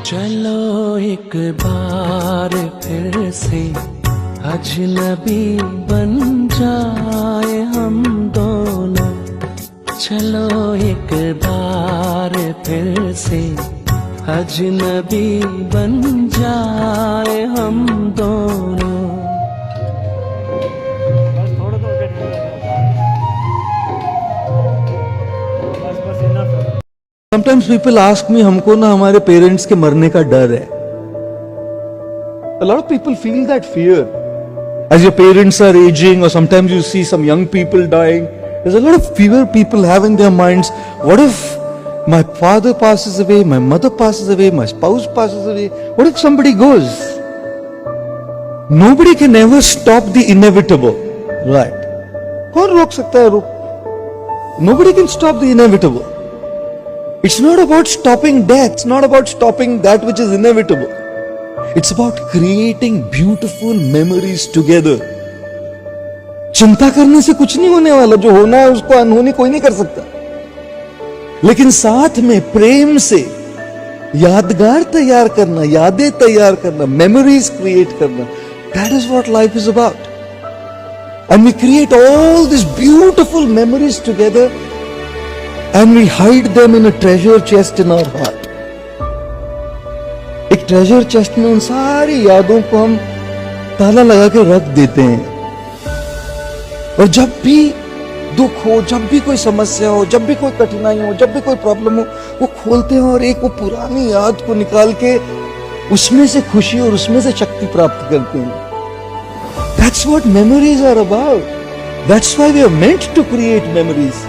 चलो एक बार फिर से अजनबी बन जाए हम दोनों। चलो एक बार फिर से अजनबी बन जाए हम दोनों। Sometimes people ask me, हमको ना हमारे पेरेंट्स के मरने का डर है। A lot of people feel that fear as your parents are aging, or sometimes you see some young people dying. There's a lot of fear people have in their minds. What if my father passes away, my mother passes away, my spouse passes away? What if somebody goes? Nobody can ever stop the inevitable, right? कौन रोक सकता है? Nobody can stop the inevitable. It's not about stopping death. It's not about stopping that which is inevitable. It's about creating beautiful memories together. चिंता करने से कुछ नहीं होने वाला। जो होना है उसको अनहोनी कोई नहीं कर सकता, लेकिन साथ में प्रेम से यादगार तैयार करना, यादें तैयार करना, मेमोरीज क्रिएट करना, that is what life is about. And we create all these beautiful memories together, and we hide them in a treasure chest in our heart. एक treasure chest में उन सारी यादों को हम ताला लगा के रख देते हैं, और जब भी दुख हो, जब भी कोई समस्या हो, जब भी कोई कठिनाई हो, जब भी कोई प्रॉब्लम हो, वो खोलते हैं और एक वो पुरानी याद को निकाल के उसमें से खुशी और उसमें से शक्ति प्राप्त करते हैं. That's what memories are about. That's why we are meant to create memories.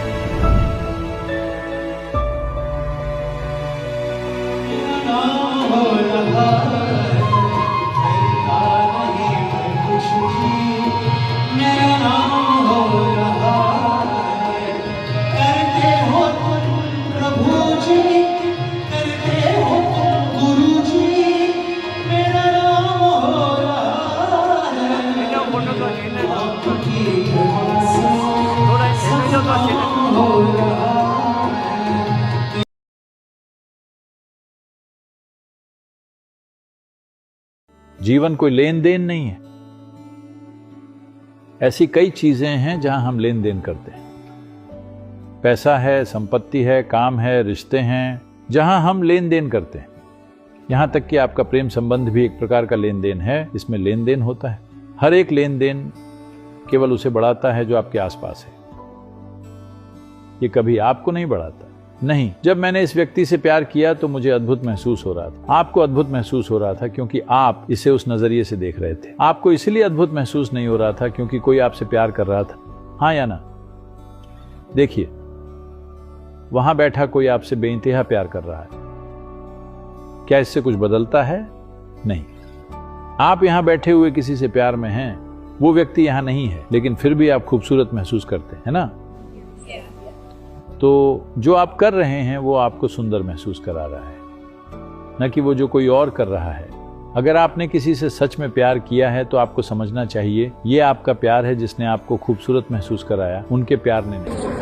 जीवन कोई लेन देन नहीं है. ऐसी कई चीजें हैं जहां हम लेन देन करते हैं. पैसा है, संपत्ति है, काम है, रिश्ते हैं, जहां हम लेन देन करते हैं. यहां तक कि आपका प्रेम संबंध भी एक प्रकार का लेन देन है, इसमें लेन देन होता है. हर एक लेन देन केवल उसे बढ़ाता है जो आपके आसपास है. ये कभी आपको नहीं बढ़ाता. नहीं, जब मैंने इस व्यक्ति से प्यार किया तो मुझे अद्भुत महसूस हो रहा था. आपको अद्भुत महसूस हो रहा था क्योंकि आप इसे उस नजरिए से देख रहे थे. आपको इसलिए अद्भुत महसूस नहीं हो रहा था क्योंकि कोई आपसे प्यार कर रहा था. हाँ या ना? देखिए, वहां बैठा कोई आपसे बेइंतहा प्यार कर रहा है. क्या इससे कुछ बदलता है? नहीं. आप यहां बैठे हुए किसी से प्यार में हैं, वो व्यक्ति यहां नहीं है, लेकिन फिर भी आप खूबसूरत महसूस करते हैं ना. तो जो आप कर रहे हैं वो आपको सुंदर महसूस करा रहा है, न कि वो जो कोई और कर रहा है. अगर आपने किसी से सच में प्यार किया है तो आपको समझना चाहिए ये आपका प्यार है जिसने आपको खूबसूरत महसूस कराया, उनके प्यार ने नहीं.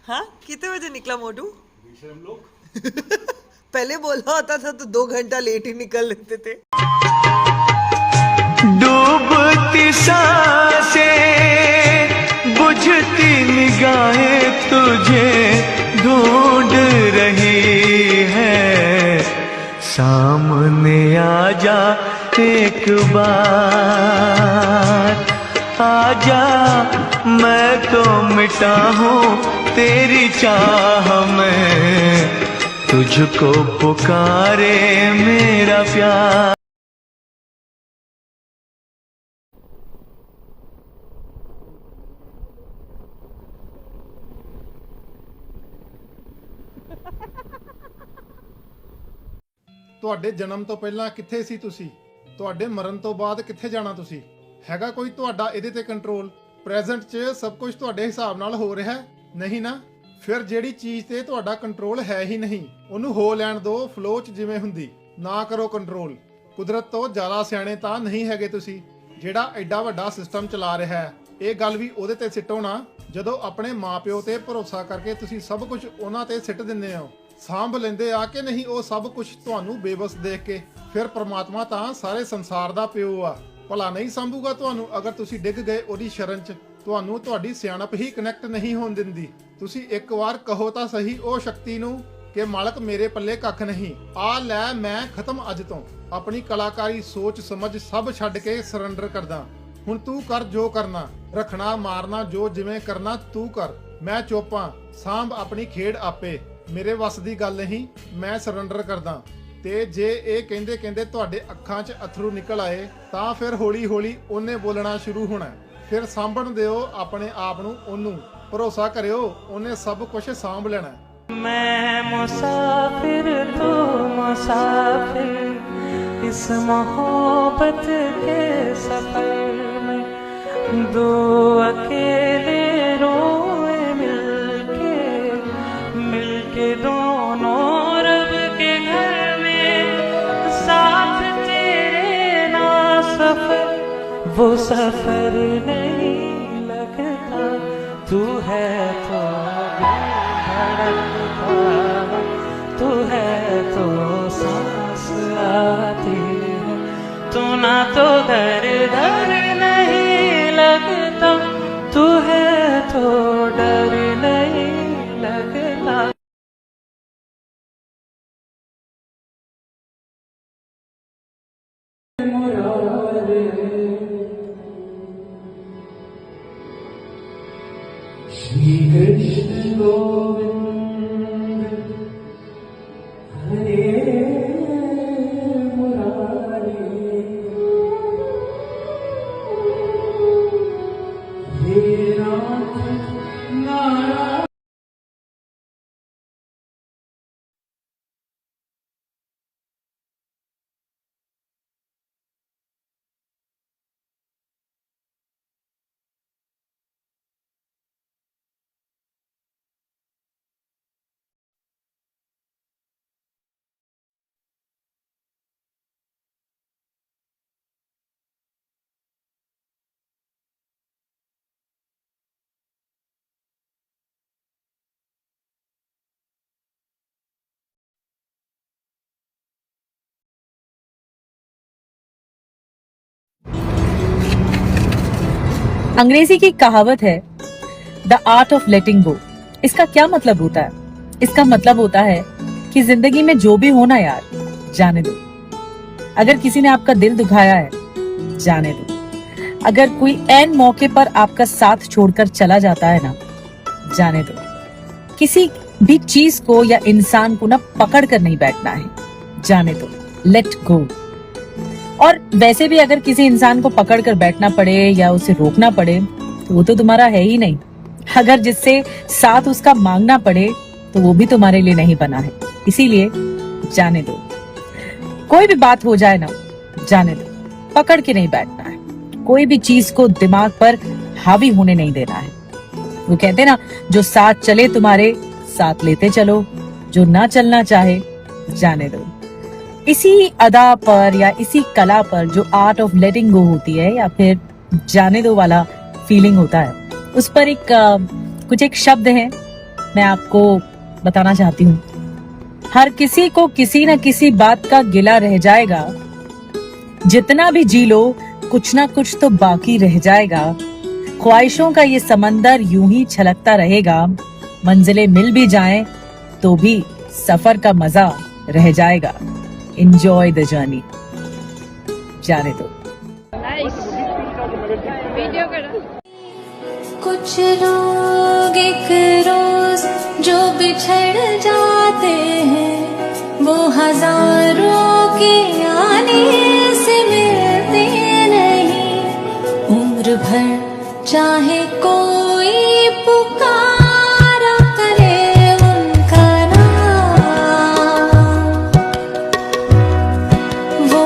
हाँ, कितने बजे निकला मोटू? हम लोग पहले बोला होता था तो 2 घंटा लेट ही निकल लेते थे. डूबती सांसें, बुझती निगाहें तुझे ढूंढ रही है. सामने आ जा एक बार, आ जा मैं तो मिटा हूँ तेरी चाह में, तुझको पुकारे मेरा प्यार। ਤੁਹਾਡੇ ਜਨਮ ਤੋਂ ਪਹਿਲਾਂ ਕਿੱਥੇ ਸੀ ਤੁਸੀਂ? ਤੁਹਾਡੇ ਮਰਨ ਤੋਂ ਬਾਅਦ ਕਿੱਥੇ ਜਾਣਾ ਤੁਸੀਂ? ਹੈਗਾ ਕੋਈ ਤੁਹਾਡਾ ਇਹਦੇ ਤੇ ਕੰਟਰੋਲ? ਪ੍ਰੈਜ਼ੈਂਟ 'ਚ ਸਭ ਕੁਝ ਤੁਹਾਡੇ ਹਿਸਾਬ ਨਾਲ ਹੋ ਰਿਹਾ ਹੈ? ਨਹੀਂ ਨਾ। ਫਿਰ ਜਿਹੜੀ ਚੀਜ਼ ਤੇ ਤੁਹਾਡਾ ਕੰਟਰੋਲ ਹੈ ਹੀ ਨਹੀਂ, ਉਹਨੂੰ ਹੋ ਲੈਣ ਦਿਓ ਫਲੋ 'ਚ ਜਿਵੇਂ ਹੁੰਦੀ। ਨਾ ਕਰੋ ਕੰਟਰੋਲ। ਕੁਦਰਤ ਤੋਂ ਜ਼ਿਆਦਾ ਸਿਆਣੇ ਤਾਂ ਨਹੀਂ ਹੈਗੇ ਤੁਸੀਂ, ਜਿਹੜਾ ਐਡਾ ਵੱਡਾ ਸਿਸਟਮ ਚਲਾ ਰਿਹਾ ਹੈ। ਇਹ ਗੱਲ ਵੀ ਉਹਦੇ ਤੇ ਸਿੱਟੋ ਨਾ, ਜਦੋਂ ਆਪਣੇ ਮਾਪਿਓ ਤੇ ਭਰੋਸਾ ਕਰਕੇ ਤੁਸੀਂ ਸਭ ਕੁਝ ਉਹਨਾਂ ਤੇ ਸਿੱਟ ਦਿੰਦੇ ਹੋ। ਸਾਂਭ ਲੈਂਦੇ ਆ ਕਿ ਨਹੀਂ ਉਹ ਸਭ ਕੁਝ ਤੁਹਾਨੂੰ ਬੇਬਸ ਦੇਖ ਕੇ? ਫਿਰ ਪ੍ਰਮਾਤਮਾ ਤਾਂ ਸਾਰੇ ਸੰਸਾਰ ਦਾ ਪਿਓ ਆ, ਭਲਾ ਨਹੀਂ ਸੰਭੂਗਾ ਤੁਹਾਨੂੰ ਅਗਰ ਤੁਸੀਂ ਡਿੱਗ ਗਏ ਉਹਦੀ ਸ਼ਰਨ 'ਚ? ਤੁਹਾਨੂੰ ਤੁਹਾਡੀ ਸਿਆਣਪ ਹੀ ਕਨੈਕਟ ਨਹੀਂ ਹੋਣ ਦਿੰਦੀ। ਤੁਸੀਂ ਇੱਕ ਵਾਰ ਕਹੋ ਤਾਂ ਸਹੀ ਉਹ ਸ਼ਕਤੀ ਨੂੰ ਕਿ ਮਾਲਕ ਮੇਰੇ ਪੱਲੇ ਕੱਖ ਨਹੀਂ, ਆ ਲੈ ਮੈਂ ਖਤਮ ਅੱਜ ਤੋਂ। ਆਪਣੀ ਕਲਾਕਾਰੀ ਸੋਚ ਸਮਝ ਸਭ ਛੱਡ ਕੇ ਸਰੈਂਡਰ ਕਰਦਾ। ਹੁਣ ਤੂੰ ਕਰ ਜੋ ਕਰਨਾ, ਰੱਖਣਾ ਮਾਰਨਾ ਜੋ ਜਿਵੇਂ ਕਰਨਾ ਤੂੰ ਕਰ। ਮੈਂ ਚੁੱਪਾਂ, ਸਾਂਭ ਆਪਣੀ ਖੇਡ ਆਪੇ, ਮੇਰੇ ਵੱਸ ਦੀ ਗੱਲ ਨਹੀਂ, ਮੈਂ ਸਰੈਂਡਰ ਕਰਦਾ। ਤੇ ਜੇ ਇਹ ਕਹਿੰਦੇ ਕਹਿੰਦੇ ਤੁਹਾਡੇ ਅੱਖਾਂ 'ਚ ਅਥਰੂ ਨਿਕਲ ਆਏ ਤਾਂ ਫਿਰ ਹੌਲੀ ਹੌਲੀ ਉਹਨੇ ਬੋਲਣਾ ਸ਼ੁਰੂ ਹੋਣਾ। ਫਿਰ ਸਾਂਭਣ ਦਿਓ ਆਪਣੇ ਆਪ ਨੂੰ ਉਹਨੂੰ, ਭਰੋਸਾ ਕਰਿਓ ਉਹਨੇ ਸਭ ਕੁਝ ਸਾਂਭ ਲੈਣਾ। मैं मुसाफिर तू मुसाफिर, इस मोहब्बत के सफर में दो अकेले रोए मिलके दोनों रब के घर में, साथ तेरे ना सफर वो सफर नहीं लगता, तू है तो धड़कता, तू है तो सांस आती है, तू ना तो घर घर नहीं लगता, तू है तो डर नहीं लगता। श्री कृष्ण गोविंद हरे मुरारी, हे नाथ नारायण। अंग्रेजी की कहावत है द आर्ट ऑफ लेटिंग गो। इसका क्या मतलब होता है? इसका मतलब होता है कि जिंदगी में जो भी हो ना यार, जाने दो। अगर किसी ने आपका दिल दुखाया है, जाने दो। अगर कोई ऐन मौके पर आपका साथ छोड़कर चला जाता है ना, जाने दो। किसी भी चीज को या इंसान को ना पकड़ कर नहीं बैठना है, जाने दो, लेट गो। और वैसे भी अगर किसी इंसान को पकड़ कर बैठना पड़े या उसे रोकना पड़े तो वो तो तुम्हारा है ही नहीं। अगर जिससे साथ उसका मांगना पड़े तो वो भी तुम्हारे लिए नहीं बना है। इसीलिए जाने दो। कोई भी बात हो जाए ना, जाने दो, पकड़ के नहीं बैठना है। कोई भी चीज को दिमाग पर हावी होने नहीं देना है। वो कहते ना, जो साथ चले तुम्हारे साथ लेते चलो, जो ना चलना चाहे जाने दो। इसी अदा पर या इसी कला पर जो आर्ट ऑफ लेटिंग गो होती है या फिर जाने दो वाला फीलिंग होता है, उस पर कुछ एक शब्द है मैं आपको बताना चाहती हूँ। हर किसी को किसी न किसी बात का गिला रह जाएगा, जितना भी जी लो कुछ ना कुछ तो बाकी रह जाएगा। ख्वाहिशों का ये समंदर यूं ही छलकता रहेगा, मंजिलें मिल भी जाएं तो भी सफर का मजा रह जाएगा। Enjoy the journey. जाने दो। कुछ कुछ लोग एक रोज जो बिछड़ जाते हैं, वो हजारों के आने से मिलते नहीं। उम्र भर चाहे कोई पुकारा करे उनका नाम, वो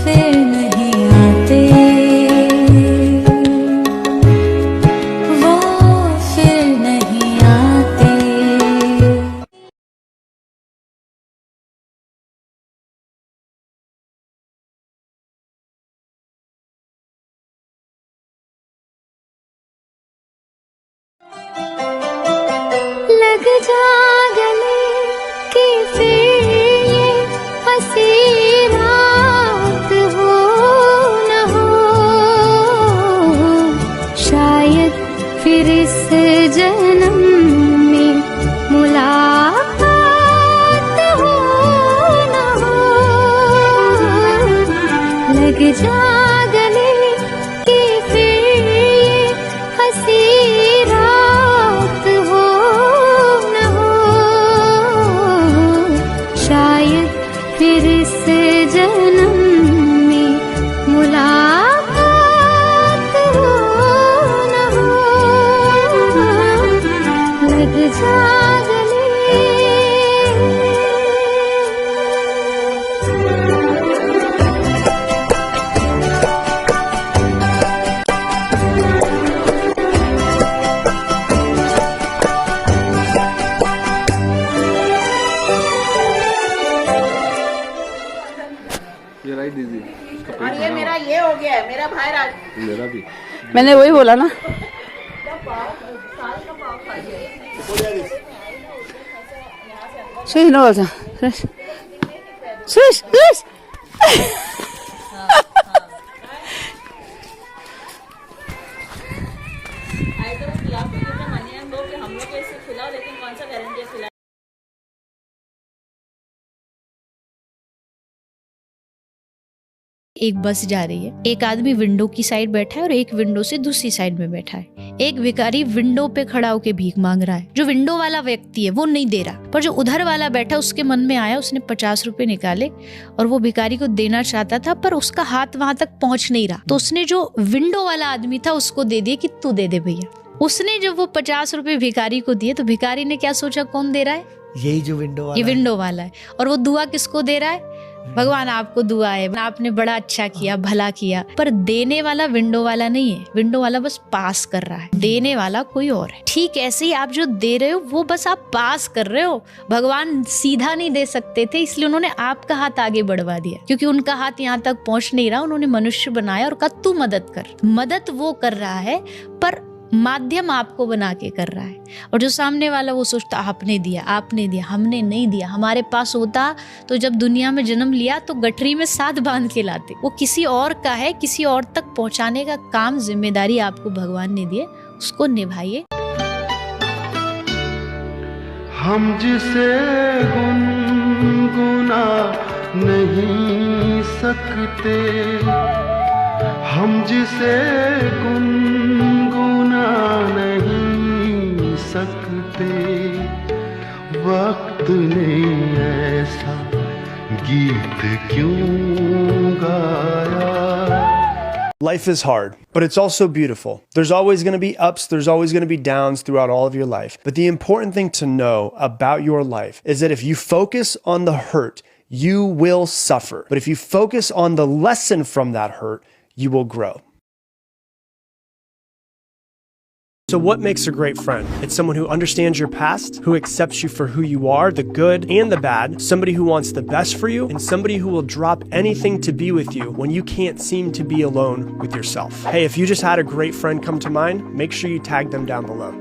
फिर नहीं आते, वो फिर नहीं आते। लग जा गले कि फिर ये हंसी रात हो न हो, शायद फिर इस जन्म में मुलाकात हो न हो। लग जा गले कि फिर ये हंसी रात हो न हो, शायद फिर इस जन्म में मुलाकात हो न हो। लग जा गले। और ये मेरा ये हो गया है, मेरा भाई राज। मैंने वही बोला ना। सुश नो बोलता सुश सुश। एक बस जा रही है, एक आदमी विंडो की साइड बैठा है और एक विंडो से दूसरी साइड में बैठा है। एक भिखारी विंडो पे खड़ा होकर भीख मांग रहा है। जो विंडो वाला व्यक्ति है वो नहीं दे रहा, पर जो उधर वाला बैठा उसके मन में आया, उसने 50 रुपए निकाले और वो भिखारी को देना चाहता था, पर उसका हाथ वहां तक पहुंच नहीं रहा। तो उसने जो विंडो वाला आदमी था उसको दे दिया कि तू दे दे भैया। उसने जब वो 50 रुपए भिखारी को दिए तो भिखारी ने क्या सोचा, कौन दे रहा है, यही जो विंडो वाला ये विंडो वाला है। और वो दुआ किसको दे रहा है, भगवान आपको दुआ है, आपने बड़ा अच्छा किया, भला किया। पर देने वाला विंडो वाला नहीं है, विंडो वाला बस पास कर रहा है, देने वाला कोई और है। ठीक ऐसे ही आप जो दे रहे हो वो बस आप पास कर रहे हो। भगवान सीधा नहीं दे सकते थे, इसलिए उन्होंने आपका हाथ आगे बढ़वा दिया, क्योंकि उनका हाथ यहाँ तक पहुंच नहीं रहा। उन्होंने मनुष्य बनाया और कहा तू मदद कर। मदद वो कर रहा है पर माध्यम आपको बना के कर रहा है। और जो सामने वाला वो सोचता आपने दिया, हमने नहीं दिया। हमारे पास होता तो जब दुनिया में जन्म लिया तो गठरी में साथ बांध के लाते। वो किसी और का है, किसी और तक पहुंचाने का काम, जिम्मेदारी आपको भगवान ने दी है, उसको निभाइए। हम जिसे गुनगुना नहीं सकते, हम जिसे गुनगुना नहीं सकते, वक्त ने ऐसा गीत क्यों गाया। Life is hard, but it's also beautiful. There's always going to be ups, there's always going to be downs throughout all of your life. But the important thing to know about your life is that if you focus on the hurt, you will suffer. But if you focus on the lesson from that hurt, you will grow. So what makes a great friend? It's someone who understands your past, who accepts you for who you are, the good and the bad, somebody who wants the best for you, and somebody who will drop anything to be with you when you can't seem to be alone with yourself. Hey, if you just had a great friend come to mind, make sure you tag them down below.